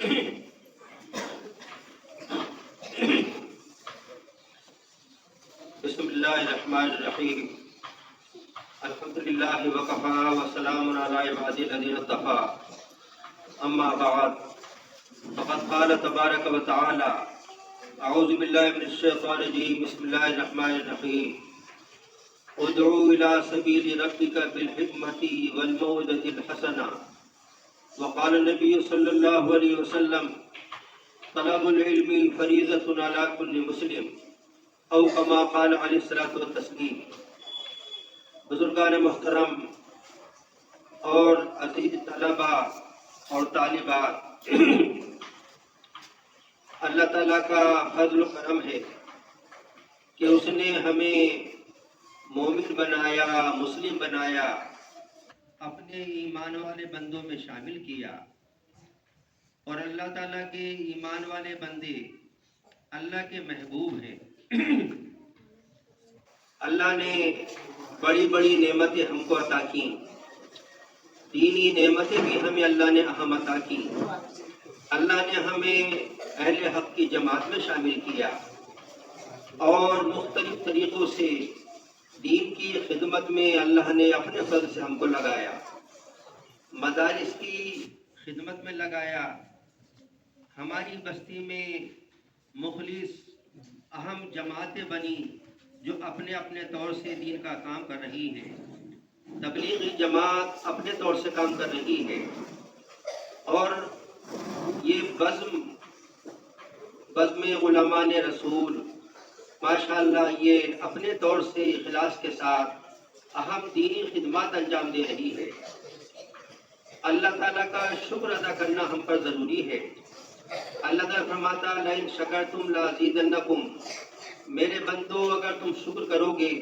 بسم اللہ الرحمن الرحیم الحمدللہ وکفا وسلام علی عبادہ الذین اصطفیٰ اما بعد فقد قال تبارک و تعالی اعوذ باللہ من الشیطان الرجیم بسم اللہ الرحمن الرحیم ادعو الی سبیل ربک بالحکمۃ والموعظۃ الحسنہ وقال النبی صلی اللہ علیہ وسلم طلب العلم فریضۃ علی کل مسلم او کما قال علیہ الصلوۃ والتسلیم۔ بزرگان محترم اور عزیز طلباء اور طالبات، اللہ تعالیٰ کا فضل و کرم ہے کہ اس نے ہمیں مومن بنایا، مسلم بنایا، اپنے ایمان والے بندوں میں شامل کیا، اور اللہ تعالیٰ کے ایمان والے بندے اللہ کے محبوب ہیں۔ اللہ نے بڑی بڑی نعمتیں ہم کو عطا کی، دینی نعمتیں بھی ہمیں اللہ نے اہم عطا کی۔ اللہ نے ہمیں اہل حق کی جماعت میں شامل کیا اور مختلف طریقوں سے دین کی خدمت میں اللہ نے اپنے فضل سے ہم کو لگایا، مدارس کی خدمت میں لگایا، ہماری بستی میں مخلص اہم جماعتیں بنی جو اپنے اپنے طور سے دین کا کام کر رہی ہیں، تبلیغی جماعت اپنے طور سے کام کر رہی ہے، اور یہ بزم علماء رسول ماشاءاللہ یہ اپنے طور سے اخلاص کے ساتھ اہم دینی خدمات انجام دے رہی ہے۔ اللہ تعالیٰ کا شکر ادا کرنا ہم پر ضروری ہے۔ اللہ تعالیٰ فرماتا لئن شکرتم لازیدنکم، میرے بندو اگر تم شکر کرو گے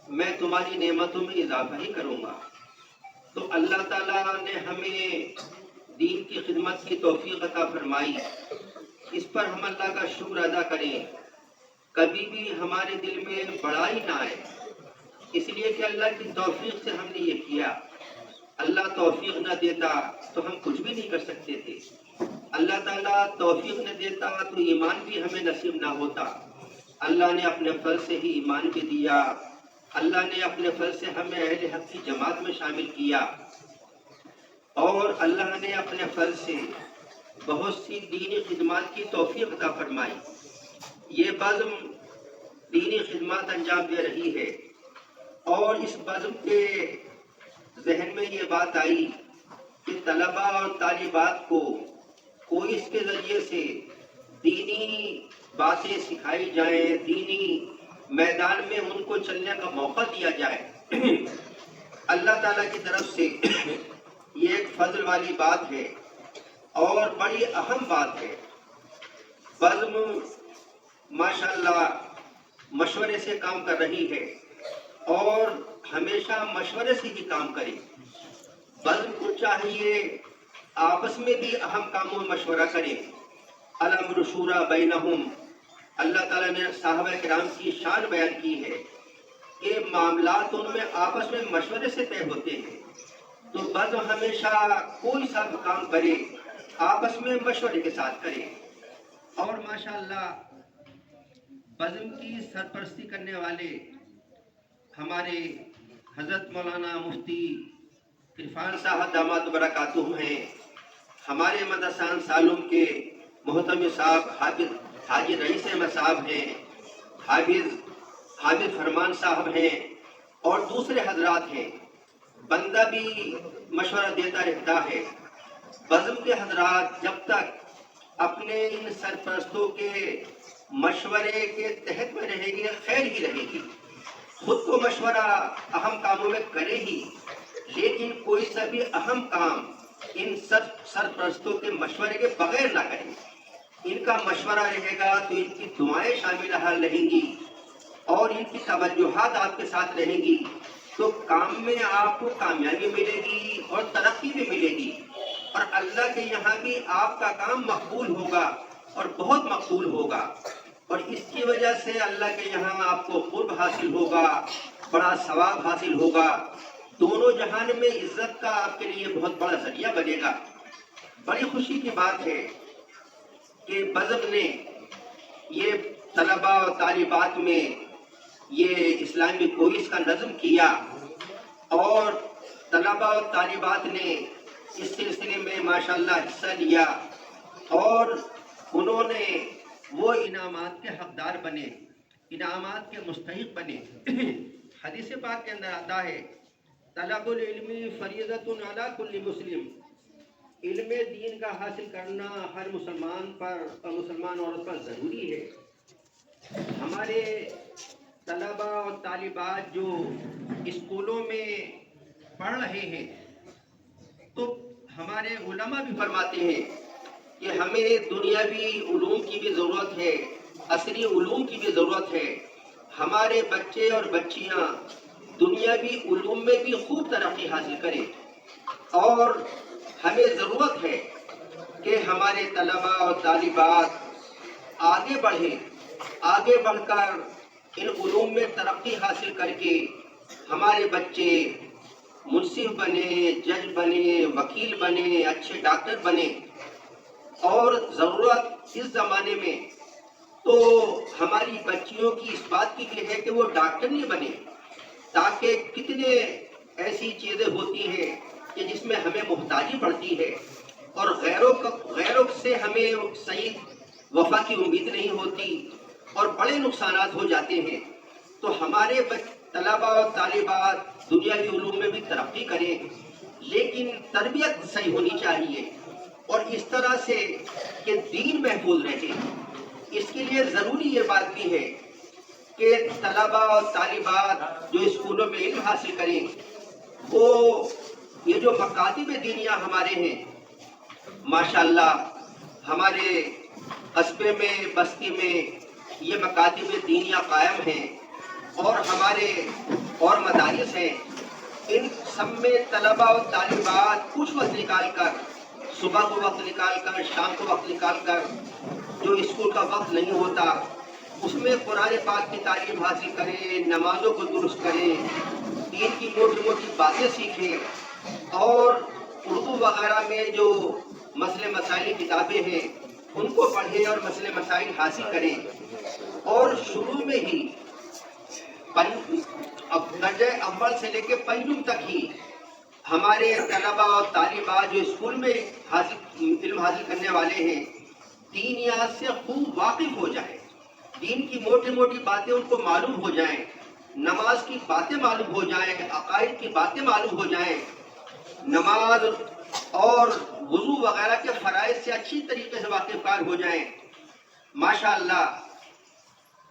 میں تمہاری نعمتوں میں اضافہ ہی کروں گا۔ تو اللہ تعالیٰ نے ہمیں دین کی خدمت کی توفیق عطا فرمائی، اس پر ہم اللہ کا شکر ادا کریں، کبھی بھی ہمارے دل میں بڑائی نہ آئے، اس لیے کہ اللہ کی توفیق سے ہم نے یہ کیا۔ اللہ توفیق نہ دیتا تو ہم کچھ بھی نہیں کر سکتے تھے، اللہ تعالیٰ توفیق نہ دیتا تو ایمان بھی ہمیں نصیب نہ ہوتا۔ اللہ نے اپنے فضل سے ہی ایمان بھی دیا، اللہ نے اپنے فضل سے ہمیں اہل حق کی جماعت میں شامل کیا، اور اللہ نے اپنے فضل سے بہت سی دینی خدمات کی توفیق عطا فرمائی۔ یہ بزم دینی خدمات انجام دے رہی ہے، اور اس بزم کے ذہن میں یہ بات آئی کہ طلباء اور طالبات کو کوئی اس کے ذریعے سے دینی باتیں سکھائی جائیں، دینی میدان میں ان کو چلنے کا موقع دیا جائے۔ اللہ تعالیٰ کی طرف سے یہ ایک فضل والی بات ہے اور بڑی اہم بات ہے۔ بزم ماشاءاللہ مشورے سے کام کر رہی ہے اور ہمیشہ مشورے سے ہی کام کرے۔ بزم کو چاہیے آپس میں بھی اہم کاموں میں مشورہ کرے۔ الامر شورا بینہم، اللہ تعالیٰ نے صحابہ کرام کی شان بیان کی ہے کہ معاملات ان میں آپس میں مشورے سے طے ہوتے ہیں۔ تو بزم ہمیشہ کوئی سا بھی کام کرے آپس میں مشورے کے ساتھ کرے، اور ماشاءاللہ بزم کی سرپرستی کرنے والے ہمارے حضرت مولانا مفتی عرفان صاحب داماد برکاتہم ہیں، ہمارے مدرسہ انصارالعلوم کے محتمی صاحب حاجی رئیس احمد صاحب ہیں، حافظ فرمان صاحب ہیں، اور دوسرے حضرات ہیں۔ بندہ بھی مشورہ دیتا رہتا ہے۔ بزم کے حضرات جب تک اپنے ان سرپرستوں کے مشورے کے تحت میں رہیں گے خیر ہی رہے گی، خود کو مشورہ اہم کاموں میں کرے ہی، لیکن کوئی سا بھی اہم کام ان سرپرستوں کے مشورے کے بغیر نہ کریں۔ ان کا مشورہ رہے گا تو ان کی دعائیں شامل حال رہیں گی اور ان کی توجہات آپ کے ساتھ رہیں گی، تو کام میں آپ کو کامیابی ملے گی اور ترقی بھی ملے گی، اور اللہ کے یہاں بھی آپ کا کام مقبول ہوگا اور بہت مقبول ہوگا، اور اس کی وجہ سے اللہ کے یہاں آپ کو قرب حاصل ہوگا، بڑا ثواب حاصل ہوگا، دونوں جہان میں عزت کا آپ کے لیے بہت بڑا ذریعہ بنے گا۔ بڑی خوشی کی بات ہے کہ بزم نے یہ طلباء اور طالبات میں یہ اسلامی کوئز کا نظم کیا اور طلباء اور طالبات نے اس سلسلے میں ماشاءاللہ حصہ لیا اور انہوں نے وہ انعامات کے حقدار بنے، انعامات کے مستحق بنے۔ حدیث پاک کے اندر آتا ہے طلب العلم فریضۃ علی کل مسلم، علم دین کا حاصل کرنا ہر مسلمان پر اور مسلمان عورت پر ضروری ہے۔ ہمارے طلباء اور طالبات جو اسکولوں میں پڑھ رہے ہیں تو ہمارے علماء بھی فرماتے ہیں کہ ہمیں دنیاوی علوم کی بھی ضرورت ہے، عصری علوم کی بھی ضرورت ہے۔ ہمارے بچے اور بچیاں دنیاوی علوم میں بھی خوب ترقی حاصل کریں اور ہمیں ضرورت ہے کہ ہمارے طلباء اور طالبات آگے بڑھیں، آگے بڑھ کر ان علوم میں ترقی حاصل کر کے ہمارے بچے منصف بنے، جج بنے، وکیل بنے، اچھے ڈاکٹر بنے۔ اور ضرورت اس زمانے میں تو ہماری بچیوں کی اس بات کی بھی ہے کہ وہ ڈاکٹر نہیں بنے، تاکہ کتنے ایسی چیزیں ہوتی ہیں کہ جس میں ہمیں محتاجی پڑتی ہے اور غیروں سے ہمیں صحیح وفا کی امید نہیں ہوتی اور بڑے نقصانات ہو جاتے ہیں۔ تو ہمارے طلباء اور طالبات دنیاوی علوم میں بھی ترقی کریں، لیکن تربیت صحیح ہونی چاہیے اور اس طرح سے کہ دین محفوظ رہے۔ اس کے لیے ضروری یہ بات بھی ہے کہ طلباء اور طالبات جو اسکولوں میں علم حاصل کریں وہ یہ جو مکاتب دینیہ ہمارے ہیں ماشاءاللہ ہمارے قصبے میں بستی میں یہ مکاتب دینیہ قائم ہیں اور ہمارے اور مدارس ہیں۔ ان سب میں طلباء اور طالبات کچھ وقت نکال کر، صبح کو وقت نکال کر، شام کو وقت نکال کر، جو اسکول کا وقت نہیں ہوتا اس میں قرآن پاک کی تعلیم حاصل کریں، نمازوں کو درست کریں، دین کی موٹی موٹی باتیں سیکھیں اور اردو وغیرہ میں جو مسئلے مسائل کتابیں ہیں ان کو پڑھیں اور مسئلے مسائل حاصل کریں۔ اور شروع میں ہی درجہ اول سے لے کے پنجم تک ہی ہمارے طلباء اور طالبات جو اسکول میں علم حاصل کرنے والے ہیں دینیات سے خوب واقف ہو جائیں، دین کی موٹی موٹی باتیں ان کو معلوم ہو جائیں، نماز کی باتیں معلوم ہو جائیں، عقائد کی باتیں معلوم ہو جائیں، نماز اور وضو وغیرہ کے فرائض سے اچھی طریقے سے واقف کار ہو جائیں۔ ماشاءاللہ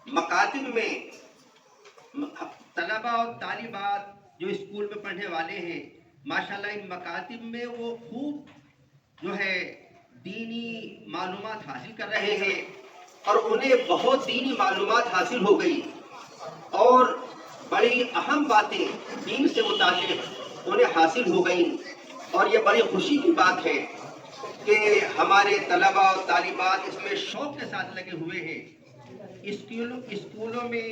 مکاتب میں طلباء اور طالبات جو اسکول میں پڑھنے والے ہیں ماشاءاللہ ان مکاتب میں وہ خوب جو ہے دینی معلومات حاصل کر رہے ہیں اور انہیں بہت دینی معلومات حاصل ہو گئی اور بڑی اہم باتیں دین سے متعلق انہیں حاصل ہو گئیں اور یہ بڑی خوشی کی بات ہے کہ ہمارے طلباء اور طالبات اس میں شوق کے ساتھ لگے ہوئے ہیں۔ اسکولوں میں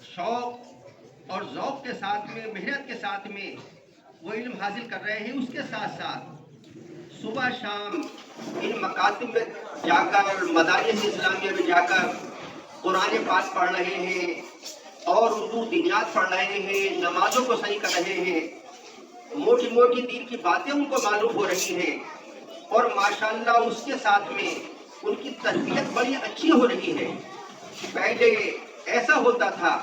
شوق اور ذوق کے ساتھ میں، محنت کے ساتھ میں وہ علم حاصل کر رہے ہیں۔ اس کے ساتھ ساتھ صبح شام ان مکاتب میں جا کر، مدارس اسلامیہ میں جا کر قرآن پاک پڑھ رہے ہیں اور اردو دینیات پڑھ رہے ہیں، نمازوں کو صحیح کر رہے ہیں، موٹی موٹی دین کی باتیں ان کو معلوم ہو رہی ہیں اور ماشاءاللہ اس کے ساتھ میں ان کی تربیت بڑی اچھی ہو رہی ہے۔ پہلے ایسا ہوتا تھا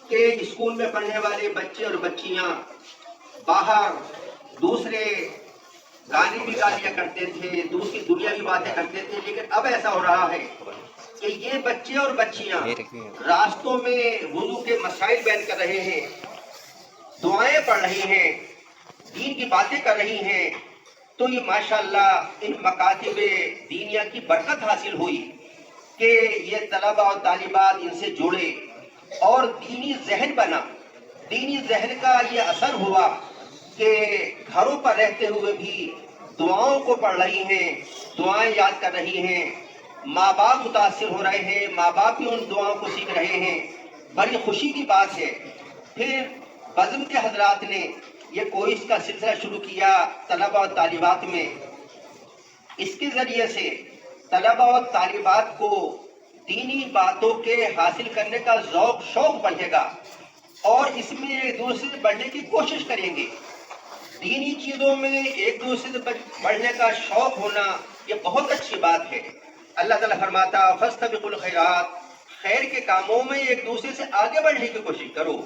کہ اسکول میں پڑھنے والے بچے اور بچیاں باہر دوسرے گانے بھی گا لیا کرتے تھے، دوسری دنیا کی باتیں کرتے تھے، لیکن اب ایسا ہو رہا ہے کہ یہ بچے اور بچیاں راستوں میں وضو کے مسائل بیان کر رہے ہیں، دعائیں پڑھ رہی ہیں، دین کی باتیں کر رہی ہیں۔ تو یہ ماشاءاللہ ان مکاتب دینیہ کی برکت حاصل ہوئی کہ یہ طلباء اور طالبات ان سے جڑے اور دینی ذہن بنا۔ دینی ذہن کا یہ اثر ہوا کہ گھروں پر رہتے ہوئے بھی دعاؤں کو پڑھ رہی ہیں، دعائیں یاد کر رہی ہیں، ماں باپ متاثر ہو رہے ہیں، ماں باپ بھی ان دعاؤں کو سیکھ رہے ہیں۔ بڑی خوشی کی بات ہے۔ پھر بزم کے حضرات نے یہ کوئز کا سلسلہ شروع کیا طلباء اور طالبات میں۔ اس کے ذریعے سے طلبہ اور طالبات کو دینی باتوں کے حاصل کرنے کا ذوق شوق بڑھے گا اور اس میں ایک دوسرے سے بڑھنے کی کوشش کریں گے۔ دینی چیزوں میں ایک دوسرے سے بڑھنے کا شوق ہونا یہ بہت اچھی بات ہے۔ اللہ تعالیٰ فرماتا فاستبقوا الخیرات، خیر کے کاموں میں ایک دوسرے سے آگے بڑھنے کی کوشش کرو۔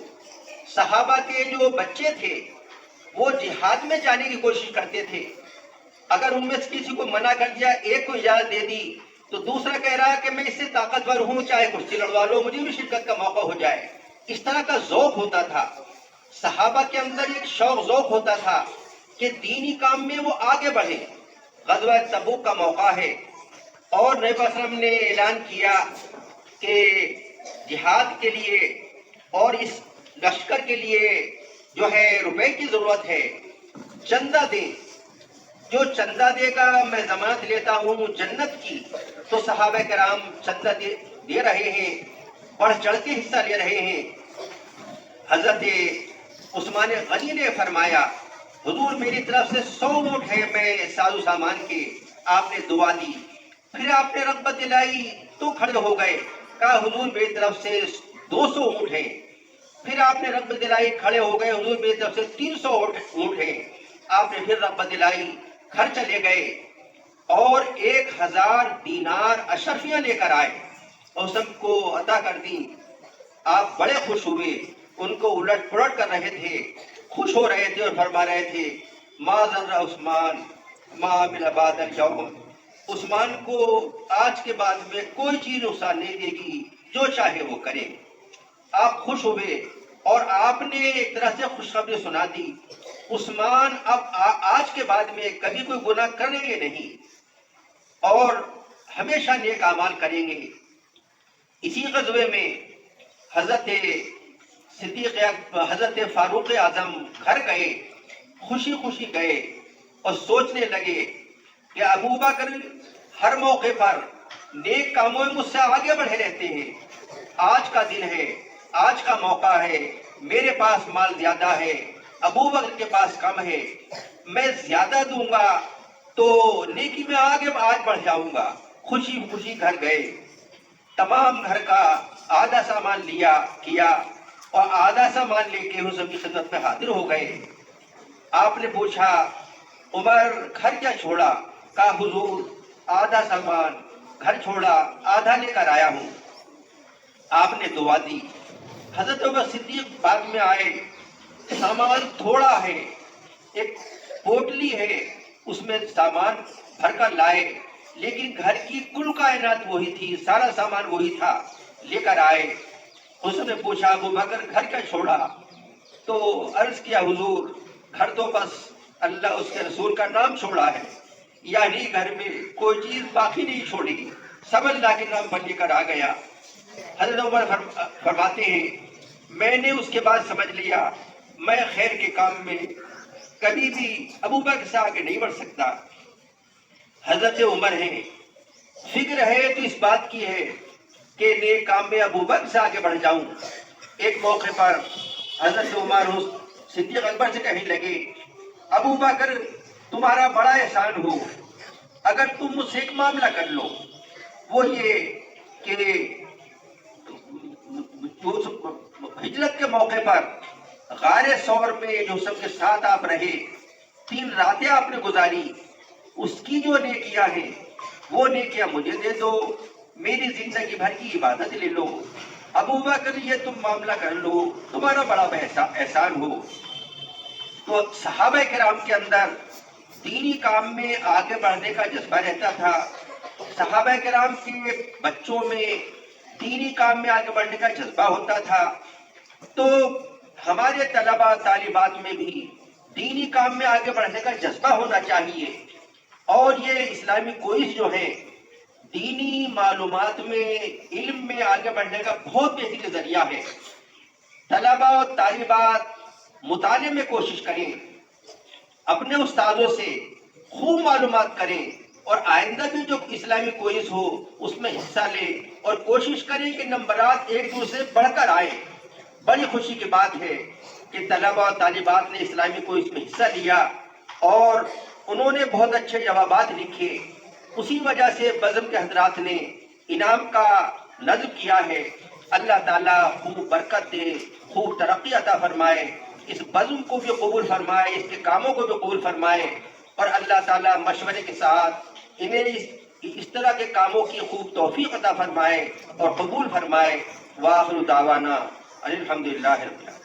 صحابہ کے جو بچے تھے وہ جہاد میں جانے کی کوشش کرتے تھے، اگر ان میں سے کسی کو منع کر دیا، ایک کو اجازت دے دی تو دوسرا کہہ رہا کہ میں اس سے طاقتور ہوں، چاہے کشتی لڑوا لو، مجھے بھی شرکت کا موقع ہو جائے۔ اس طرح کا ذوق ہوتا تھا صحابہ کے اندر، ایک شوق ذوق ہوتا تھا کہ دینی کام میں وہ آگے بڑھے۔ غزوہ تبوک کا موقع ہے اور نبی صلی اللہ علیہ وسلم نے اعلان کیا کہ جہاد کے لیے اور اس لشکر کے لیے جو ہے روپے کی ضرورت ہے، چندہ دیں، جو چندہ دے گا میں ضمانت لیتا ہوں جنت کی۔ تو صحابہ کرام چندہ دے رہے ہیں، بڑھ چڑھ کے حصہ لے رہے ہیں۔ حضرت عثمان غنی نے فرمایا حضور میری طرف سے 100 اونٹ ہے میں ساز و سامان کے، آپ نے دعا دی، پھر آپ نے رغبت دلائی تو کھڑے ہو گئے، کہا حضور میری طرف سے 200 اونٹ ہیں، پھر آپ نے رغبت دلائی کھڑے ہو گئے، حضور میری طرف سے 300 اونٹ ہیں، آپ نے پھر رغبت دلائی، گھر چلے گئے اور 1000 دینار اشرفیاں لے کر آئے اور سب کو عطا کر دی۔ آپ بڑے خوش ہوئے، ان کو الٹ پلٹ کر رہے تھے، خوش ہو رہے تھے اور فرما رہے تھے ما ضر عثمان ما عمل بعد اليوم، عثمان کو آج کے بعد میں کوئی چیز نقصان نہیں دے گی، جو چاہے وہ کرے۔ آپ خوش ہوئے اور آپ نے ایک طرح سے خوشخبری سنا دی، عثمان اب آج کے بعد میں کبھی کوئی گناہ کریں گے نہیں اور ہمیشہ نیک اعمال کریں گے۔ اسی غزوے میں حضرت فاروق اعظم گھر گئے، خوشی خوشی گئے اور سوچنے لگے کہ ابو بکر ہر موقع پر نیک کاموں میں مجھ سے آگے بڑھے رہتے ہیں، آج کا دن ہے، آج کا موقع ہے، میرے پاس مال زیادہ ہے، ابو بکر کے پاس کم ہے، میں زیادہ دوں گا تو نیکی میں آج بڑھ جاؤں گا۔ خوشی خوشی گھر گئے، تمام گھر کا آدھا سامان کیا اور آدھا سامان لے کے حضور کی خدمت میں حاضر ہو گئے۔ آپ نے پوچھا عمر گھر کیا چھوڑا؟ کہا حضور آدھا سامان گھر چھوڑا، آدھا لے کر آیا ہوں۔ آپ نے دعا دی۔ حضرت عمر صدیق بعد میں آئے، سامان تھوڑا ہے، ایک پوٹلی ہے اس میں سامان بھر کر لائے، لیکن گھر کی کل کائنات وہی تھی، سارا سامان وہی تھا، لے کر آئے۔ اس نے پوچھا ابو بکر گھر کیا چھوڑا؟ تو عرض کیا حضور گھر تو بس اللہ اس کے رسول کا نام چھوڑا ہے، یعنی گھر میں کوئی چیز باقی نہیں چھوڑی، سب اللہ کے نام پر لے کر آ گیا۔ حضرت عمر فرماتے ہیں میں نے اس کے بعد سمجھ لیا میں خیر کے کام میں کبھی بھی ابو بکر سے آگے نہیں بڑھ سکتا۔ حضرت عمر ہیں، فکر ہے تو اس بات کی ہے کہ نیک کام میں ابو بکر سے آگے بڑھ جاؤں۔ ایک موقع پر حضرت عمر صدیق اکبر سے کہنے لگے ابو بکر تمہارا بڑا احسان ہو، اگر تم مجھ سے ایک معاملہ کر لو، وہ یہ کہ ہجرت کے موقع پر غار ثور میں جو سب کے ساتھ آپ رہے، 3 راتیں آپ نے گزاری، اس کی جو نیکیاں ہیں وہ نیکیاں مجھے دے دو، میری زندگی بھر کی عبادت لے لو۔ ابو بکر یہ تم معاملہ کر لو، تمہارا بڑا احسان ہو۔ تو صحابہ کرام کے اندر دینی کام میں آگے بڑھنے کا جذبہ رہتا تھا، صحابہ کرام کے بچوں میں دینی کام میں آگے بڑھنے کا جذبہ ہوتا تھا۔ تو ہمارے طلباء طالبات میں بھی دینی کام میں آگے بڑھنے کا جذبہ ہونا چاہیے، اور یہ اسلامی کوئز جو ہے دینی معلومات میں علم میں آگے بڑھنے کا بہت بہترین ذریعہ ہے۔ طلباء اور طالبات مطالعے میں کوشش کریں، اپنے استادوں سے خوب معلومات کریں اور آئندہ بھی جو اسلامی کوئز ہو اس میں حصہ لیں اور کوشش کریں کہ نمبرات ایک دوسرے سے بڑھ کر آئیں۔ بڑی خوشی کی بات ہے کہ طلباء اور طالبات نے اسلامی کوئز میں حصہ لیا اور انہوں نے بہت اچھے جوابات لکھے۔ اسی وجہ سے بزم کے حضرات نے انعام کا نظر کیا ہے۔ اللہ تعالیٰ خوب برکت دے، خوب ترقی عطا فرمائے، اس بزم کو بھی قبول فرمائے، اس کے کاموں کو بھی قبول فرمائے، اور اللہ تعالیٰ مشورے کے ساتھ انہیں اس طرح کے کاموں کی خوب توفیق عطا فرمائے اور قبول فرمائے۔ وآخر دعوانا الحمدللہ رب العالمین۔